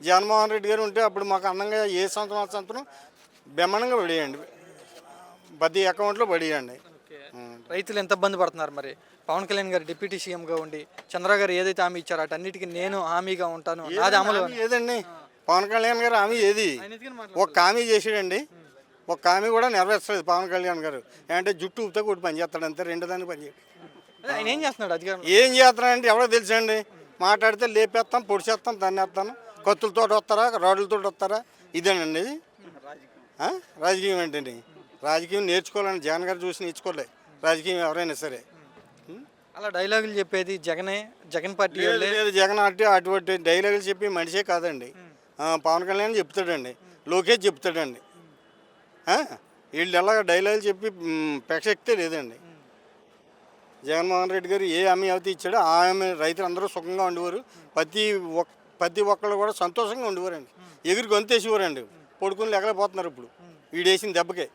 జగన్మోహన్ రెడ్డి గారు ఉంటే అప్పుడు మాకు అందంగా ఏ సంవత్సరం బ్రహ్మాండంగా పడేయండి, ప్రతి అకౌంట్లో పడేయండి. రైతులు ఎంత ఇబ్బంది పడుతున్నారు మరి? పవన్ కళ్యాణ్ గారు డిప్యూటీ సీఎంగా ఉండి చంద్రబాబు గారు ఏదైతే హామీ ఇచ్చారో అన్నిటికీ నేను హామీగా ఉంటాను, నాది అమలు. ఏదండి పవన్ కళ్యాణ్ గారు హామీ ఏది? ఒక హామీ చేసాడండి, ఒక హామీ కూడా నెరవేర్చలేదు పవన్ కళ్యాణ్ గారు. ఏంటంటే జుట్టు ఊపితే కొట్టి పని చేస్తాడు అంతే, రెండు దాన్ని పని చేయడు. ఆయన ఏం చేస్తున్నాడు అధికారం? ఏం చేస్తున్నాడంటే ఎవరో తెలుసండి, మాట్లాడితే లేపేస్తాం, పొడిచేస్తాం, తన్నేస్తాను, కత్తులతో వస్తారా, రాడ్లతో వస్తారా, ఇదేనండి రాజకీయం ఏంటండి? రాజకీయం నేర్చుకోవాలని జగన్ గారు చూసి నేర్చుకోలే రాజకీయం ఎవరైనా సరే. అలా డైలాగులు చెప్పేది జగన్ పార్టీ లేదు జగన్ అటువంటి డైలాగులు చెప్పి మనిషే కాదండి. పవన్ కళ్యాణ్ చెప్తాడండి, లోకేష్ చెప్తాడండి. వీళ్ళు ఎలాగ డైలాగులు చెప్పి ప్రసక్తే లేదండి. జగన్మోహన్ రెడ్డి గారు ఏ హామీ అయితే ఇచ్చాడో ఆ హామీ రైతులు అందరూ సుఖంగా ఉండేవారు, ప్రతి ఒక్కళ్ళు కూడా సంతోషంగా ఉండేవారండి. ఎగురు గొంతేసేవారండి, పడుకుని లేకపోతున్నారు ఇప్పుడు వీడేసిన దెబ్బకే.